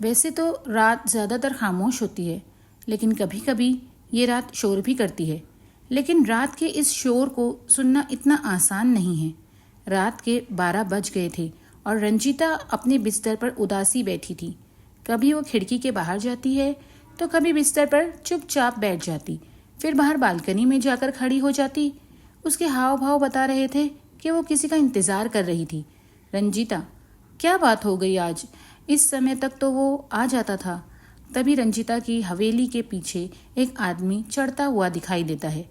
वैसे तो रात ज़्यादातर खामोश होती है, लेकिन कभी कभी ये रात शोर भी करती है। लेकिन रात के इस शोर को सुनना इतना आसान नहीं है। रात के 12 बज गए थे और रंजीता अपने बिस्तर पर उदासी बैठी थी। कभी वो खिड़की के बाहर जाती है तो कभी बिस्तर पर चुपचाप बैठ जाती, फिर बाहर बालकनी में जाकर खड़ी हो जाती। उसके हाव भाव बता रहे थे कि वो किसी का इंतज़ार कर रही थी। रंजीता, क्या बात हो गई आज? इस समय तक तो वो आ जाता था। तभी रंजीता की हवेली के पीछे एक आदमी चढ़ता हुआ दिखाई देता है।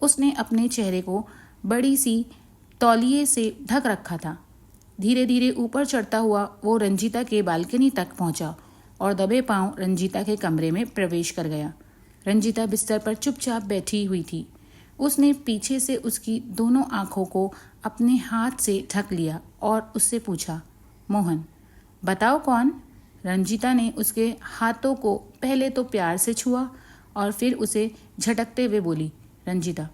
उसने अपने चेहरे को बड़ी सी तौलिए से ढक रखा था। धीरे धीरे ऊपर चढ़ता हुआ वो रंजीता के बालकनी तक पहुंचा और दबे पांव रंजीता के कमरे में प्रवेश कर गया। रंजीता बिस्तर पर चुपचाप बैठी हुई थी। उसने पीछे से उसकी दोनों आंखों को अपने हाथ से ढक लिया और उससे पूछा, मोहन, बताओ कौन? रंजीता ने उसके हाथों को पहले तो प्यार से छुआ और फिर उसे झटकते हुए बोली, रंजीता,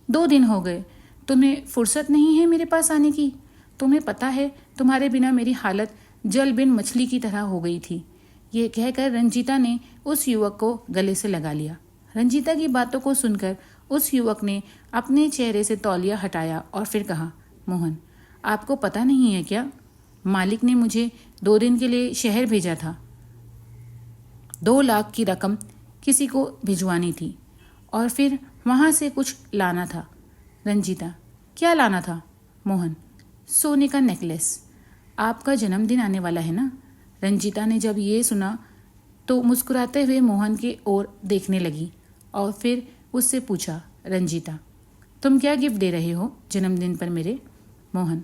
2 दिन हो गए, तुम्हें फुर्सत नहीं है मेरे पास आने की? तुम्हें पता है तुम्हारे बिना मेरी हालत जल बिन मछली की तरह हो गई थी। ये कहकर रंजीता ने उस युवक को गले से लगा लिया। रंजीता की बातों को सुनकर उस युवक ने अपने चेहरे से तौलिया हटाया और फिर कहा, मोहन, आपको पता नहीं है क्या? मालिक ने मुझे 2 दिन के लिए शहर भेजा था। 2 लाख की रकम किसी को भिजवानी थी और फिर वहाँ से कुछ लाना था। रंजीता, क्या लाना था? मोहन, सोने का नेकलेस। आपका जन्मदिन आने वाला है ना? रंजीता ने जब ये सुना तो मुस्कुराते हुए मोहन की ओर देखने लगी और फिर उससे पूछा, रंजीता, तुम क्या गिफ्ट दे रहे हो जन्मदिन पर मेरे? मोहन,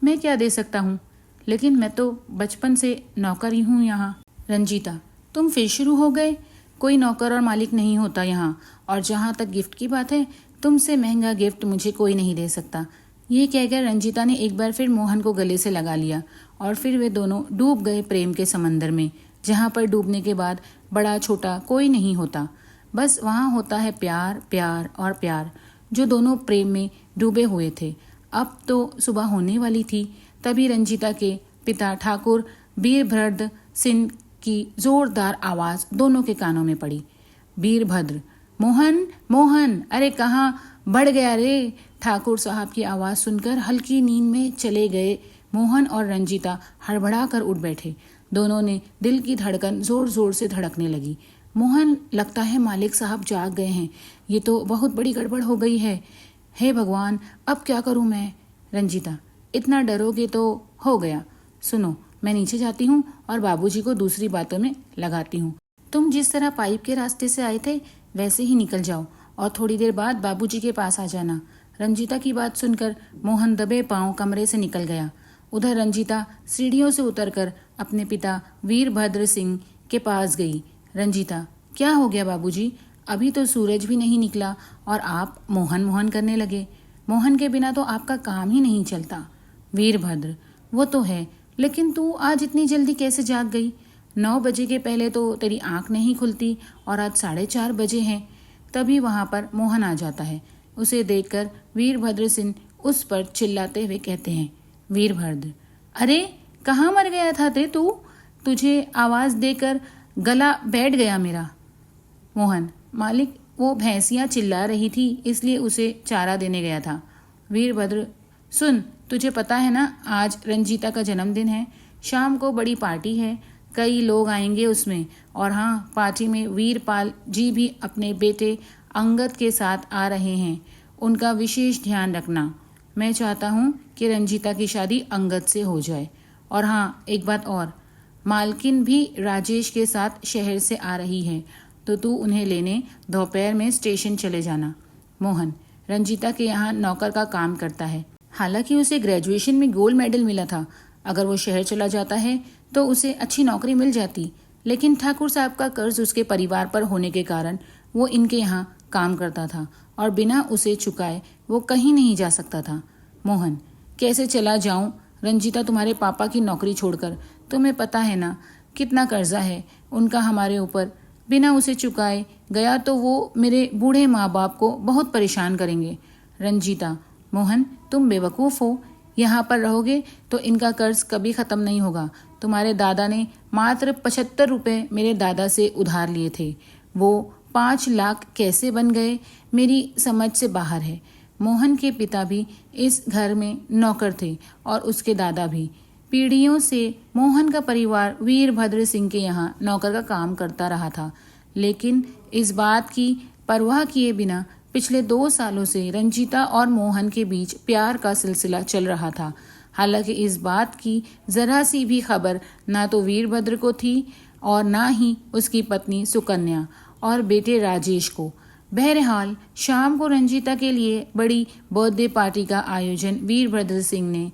मैं क्या दे सकता हूँ, लेकिन मैं तो बचपन से नौकर ही हूँ यहाँ। रंजीता, तुम फिर शुरू हो गए। कोई नौकर और मालिक नहीं होता यहाँ, और जहाँ तक गिफ्ट की बात है, तुमसे महंगा गिफ्ट मुझे कोई नहीं दे सकता। ये कहकर रंजीता ने एक बार फिर मोहन को गले से लगा लिया और फिर वे दोनों डूब गए प्रेम के समंदर में, जहाँ पर डूबने के बाद बड़ा छोटा कोई नहीं होता। बस वहाँ होता है प्यार, प्यार और प्यार, जो दोनों प्रेम में डूबे हुए थे। अब तो सुबह होने वाली थी। तभी रंजीता के पिता ठाकुर वीरभद्र सिंह की जोरदार आवाज दोनों के कानों में पड़ी। वीरभद्र, मोहन, मोहन, अरे कहाँ बढ़ गया रे? ठाकुर साहब की आवाज सुनकर हल्की नींद में चले गए मोहन और रंजीता हड़बड़ा कर उठ बैठे। दोनों ने दिल की धड़कन जोर जोर से धड़कने लगी। मोहन, लगता है मालिक साहब जाग गए हैं। ये तो बहुत बड़ी गड़बड़ हो गई है। हे भगवान, अब क्या करूं मैं? रंजीता, इतना डरोगे तो हो गया। सुनो, मैं नीचे जाती हूँ और बाबूजी को दूसरी बातों में लगाती हूँ। तुम जिस तरह पाइप के रास्ते से आए थे वैसे ही निकल जाओ और थोड़ी देर बाद बाबूजी के पास आ जाना। रंजीता की बात सुनकर मोहन दबे पांव कमरे से निकल गया। उधर रंजीता सीढ़ियों से उतरकर अपने पिता वीरभद्र सिंह के पास गई। रंजीता, क्या हो गया बाबूजी? अभी तो सूरज भी नहीं निकला और आप मोहन मोहन करने लगे। मोहन के बिना तो आपका काम ही नहीं चलता। वीरभद्र, वो तो है, लेकिन तू आज इतनी जल्दी कैसे जाग गई? 9 बजे के पहले तो तेरी आंख नहीं खुलती और आज 4:30 बजे हैं। तभी वहां पर मोहन आ जाता है। उसे देखकर वीरभद्र सिंह उस पर चिल्लाते हुए कहते हैं, वीरभद्र, अरे कहाँ मर गया था तू? तुझे आवाज देकर गला बैठ गया मेरा। मोहन, मालिक, वो भैंसियां चिल्ला रही थी इसलिए उसे चारा देने गया था। वीरभद्र, सुन, तुझे पता है ना आज रंजीता का जन्मदिन है। शाम को बड़ी पार्टी है, कई लोग आएंगे उसमें। और हाँ, पार्टी में वीरपाल जी भी अपने बेटे अंगद के साथ आ रहे हैं। उनका विशेष ध्यान रखना। मैं चाहता हूँ कि रंजीता की शादी अंगद से हो जाए। और हाँ, एक बात और, मालकिन भी राजेश के साथ शहर से आ रही है, तो तू उन्हें लेने दोपहर में स्टेशन चले जाना। मोहन, रंजीता के यहाँ नौकर का काम करता है। हालांकि उसे ग्रेजुएशन में गोल्ड मेडल मिला था। अगर वो शहर चला जाता है तो उसे अच्छी नौकरी मिल जाती, लेकिन ठाकुर साहब का कर्ज उसके परिवार पर होने के कारण वो इनके यहाँ काम करता था और बिना उसे चुकाए वो कहीं नहीं जा सकता था। मोहन, कैसे चला जाऊं रंजीता तुम्हारे पापा की नौकरी छोड़कर? तुम्हें पता है ना कितना कर्जा है उनका हमारे ऊपर। बिना उसे चुकाए गया तो वो मेरे बूढ़े माँ बाप को बहुत परेशान करेंगे। रंजीता, मोहन, तुम बेवकूफ़ हो। यहाँ पर रहोगे तो इनका कर्ज कभी ख़त्म नहीं होगा। तुम्हारे दादा ने मात्र 75 रुपये मेरे दादा से उधार लिए थे। वो 5 लाख कैसे बन गए मेरी समझ से बाहर है। मोहन के पिता भी इस घर में नौकर थे और उसके दादा भी। पीढ़ियों से मोहन का परिवार वीरभद्र सिंह के यहाँ नौकर का काम करता रहा था, लेकिन इस बात की परवाह किए बिना पिछले 2 सालों से रंजीता और मोहन के बीच प्यार का सिलसिला चल रहा था। हालांकि इस बात की जरा सी भी खबर ना तो वीरभद्र को थी और ना ही उसकी पत्नी सुकन्या और बेटे राजेश को। बहरहाल शाम को रंजीता के लिए बड़ी बर्थडे पार्टी का आयोजन वीरभद्र सिंह ने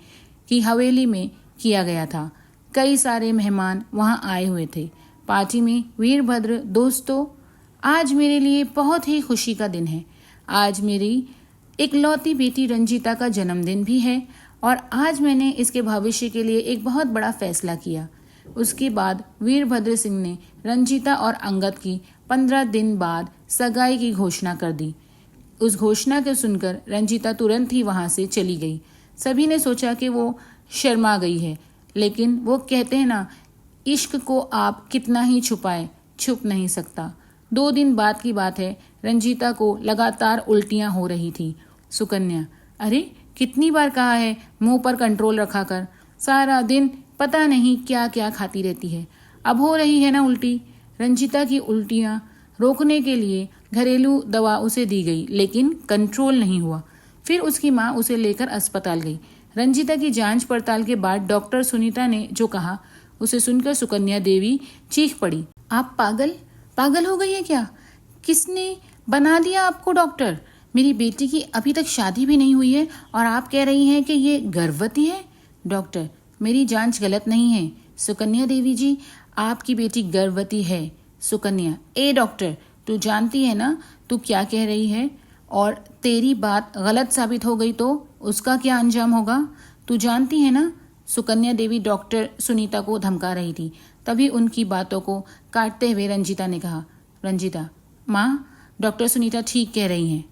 की हवेली में किया गया था। कई सारे मेहमान वहां आए हुए थे। पार्टी में वीरभद्र, दोस्तों, आज मेरे लिए बहुत ही खुशी का दिन है। आज मेरी इकलौती बेटी रंजीता का जन्मदिन भी है और आज मैंने इसके भविष्य के लिए एक बहुत बड़ा फैसला किया। उसके बाद वीरभद्र सिंह ने रंजीता और अंगद की 15 दिन बाद सगाई की घोषणा कर दी। उस घोषणा को सुनकर रंजीता तुरंत ही वहां से चली गई। सभी ने सोचा कि वो शर्मा गई है, लेकिन वो कहते हैं ना, इश्क को आप कितना ही छुपाए, छुप नहीं सकता। 2 दिन बाद की बात है, रंजीता को लगातार उल्टियां हो रही थी। सुकन्या, अरे कितनी बार कहा है मुंह पर कंट्रोल रखा कर, सारा दिन पता नहीं क्या क्या खाती रहती है। अब हो रही है ना उल्टी। रंजीता की उल्टियां रोकने के लिए घरेलू दवा उसे दी गई, लेकिन कंट्रोल नहीं हुआ। फिर उसकी माँ उसे लेकर अस्पताल गई। रंजीता की जांच पड़ताल के बाद डॉक्टर सुनीता ने जो कहा, उसे सुनकर सुकन्या देवी चीख पड़ी, आप पागल हो गई है क्या? किसने बना दिया आपको डॉक्टर? मेरी बेटी की अभी तक शादी भी नहीं हुई है और आप कह रही हैं कि ये गर्भवती है। डॉक्टर, मेरी जांच गलत नहीं है। सुकन्या देवी जी, आपकी बेटी गर्भवती है। सुकन्या, ए डॉक्टर, तू जानती है ना तू क्या कह रही है, और तेरी बात गलत साबित हो गई तो उसका क्या अंजाम होगा, तू जानती है ना। सुकन्या देवी डॉक्टर सुनीता को धमका रही थी। तभी उनकी बातों को काटते हुए रंजीता ने कहा, रंजीता, माँ, डॉक्टर सुनीता ठीक कह रही हैं।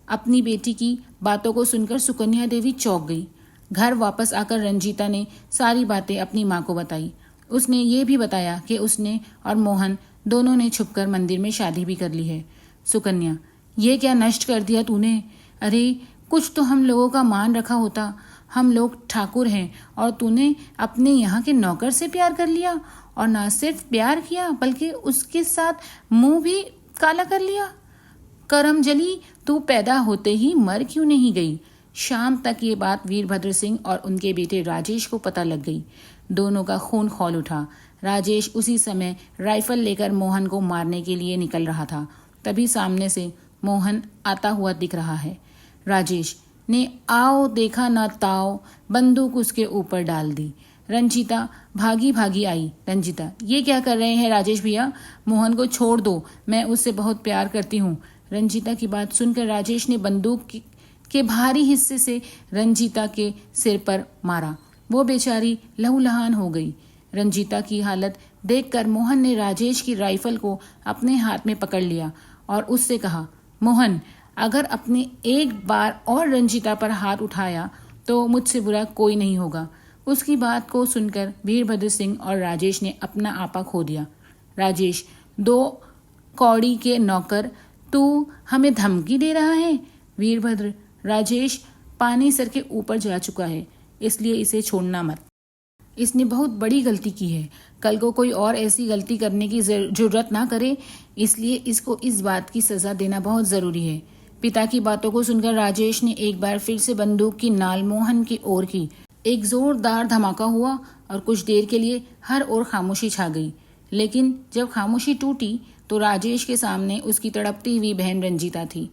अपनी बेटी की बातों को सुनकर सुकन्या देवी चौंक गई। घर वापस आकर रंजीता ने सारी बातें अपनी माँ को बताई। उसने ये भी बताया कि उसने और मोहन दोनों ने छुपकर मंदिर में शादी भी कर ली है। सुकन्या, ये क्या नष्ट कर दिया तूने? अरे कुछ तो हम लोगों का मान रखा होता। हम लोग ठाकुर हैं और तूने अपने यहाँ के नौकर से प्यार कर लिया, और ना सिर्फ प्यार किया बल्कि उसके साथ मुंह भी काला कर लिया। करम जली, तू पैदा होते ही मर क्यों नहीं गई? शाम तक ये बात वीरभद्र सिंह और उनके बेटे राजेश को पता लग गई। दोनों का खून खौल उठा। राजेश उसी समय राइफल लेकर मोहन को मारने के लिए निकल रहा था। तभी सामने से मोहन आता हुआ दिख रहा है। राजेश ने आओ देखा ना ताओ बंदूक उसके ऊपर डाल दी। रंजीता भागी भागी आई। रंजीता, ये क्या कर रहे हैं राजेश भैया? मोहन को छोड़ दो, मैं उससे बहुत प्यार करती हूँ। रंजीता की बात सुनकर राजेश ने बंदूक के भारी हिस्से से रंजीता के सिर पर मारा। वो बेचारी लहूलुहान हो गई। रंजीता की हालत देखकर मोहन ने राजेश की राइफल को अपने हाथ में पकड़ लिया और उससे कहा, मोहन, अगर अपने एक बार और रंजीता पर हाथ उठाया तो मुझसे बुरा कोई नहीं होगा। उसकी बात को सुनकर वीरभद्र सिंह और राजेश ने अपना आपा खो दिया। राजेश, 2 कौड़ी के नौकर, तू हमें धमकी दे रहा है? वीरभद्र, राजेश पानी सर के ऊपर जा चुका है, इसलिए इसे छोड़ना मत। इसने बहुत बड़ी गलती की है। कल को कोई और ऐसी गलती करने की जरूरत ना करे, इसलिए इसको इस बात की सजा देना बहुत जरूरी है। पिता की बातों को सुनकर राजेश ने एक बार फिर से बंदूक की नाल मोहन की ओर की। एक जोरदार धमाका हुआ और कुछ देर के लिए हर ओर खामोशी छा गई। लेकिन जब खामोशी टूटी तो राजेश के सामने उसकी तड़पती हुई बहन रंजीता थी।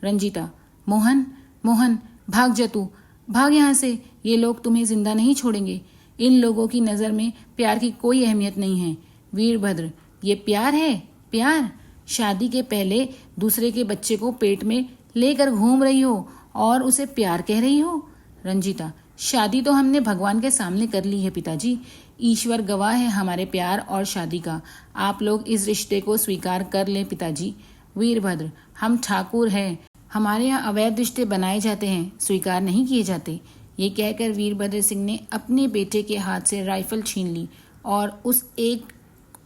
रंजीता, मोहन, मोहन, भाग जा तू, भाग यहाँ से। ये लोग तुम्हें जिंदा नहीं छोड़ेंगे। इन लोगों की नज़र में प्यार की कोई अहमियत नहीं है। वीरभद्र, ये प्यार है? प्यार? शादी के पहले दूसरे के बच्चे को पेट में लेकर घूम रही हो और उसे प्यार कह रही हो? रंजीता, शादी तो हमने भगवान के सामने कर ली है पिताजी। ईश्वर गवाह है हमारे प्यार और शादी का। आप लोग इस रिश्ते को स्वीकार कर लें पिताजी। वीरभद्र, हम ठाकुर हैं, हमारे यहाँ अवैध रिश्ते बनाए जाते हैं, स्वीकार नहीं किए जाते। ये कहकर वीरभद्र सिंह ने अपने बेटे के हाथ से राइफल छीन ली और उस एक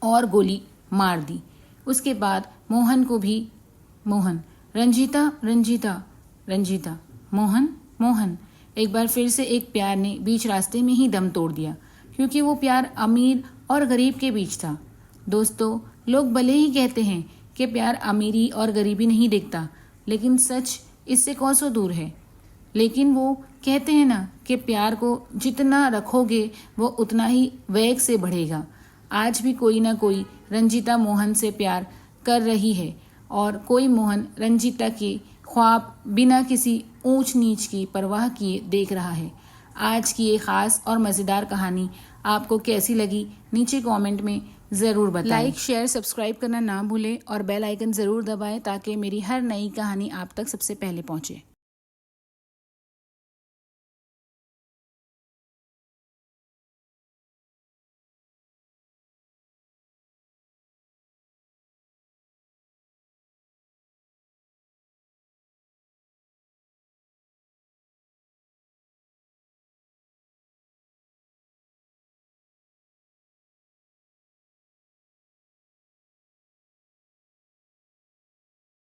और गोली मार दी। उसके बाद मोहन को भी मोहन, रंजीता रंजीता रंजीता, मोहन मोहन। एक बार फिर से एक प्यार ने बीच रास्ते में ही दम तोड़ दिया, क्योंकि वो प्यार अमीर और गरीब के बीच था। दोस्तों, लोग भले ही कहते हैं कि प्यार अमीरी और गरीबी नहीं देखता, लेकिन सच इससे कोसों दूर है। लेकिन वो कहते हैं ना कि प्यार को जितना रखोगे वो उतना ही वेग से बढ़ेगा। आज भी कोई ना कोई रंजीता मोहन से प्यार कर रही है और कोई मोहन रंजीता के ख्वाब बिना किसी ऊंच नीच की परवाह किए देख रहा है। आज की ये खास और मज़ेदार कहानी आपको कैसी लगी, नीचे कमेंट में ज़रूर बताएं। लाइक, शेयर, सब्सक्राइब करना ना भूलें और बेल आइकन ज़रूर दबाएं ताकि मेरी हर नई कहानी आप तक सबसे पहले पहुंचे।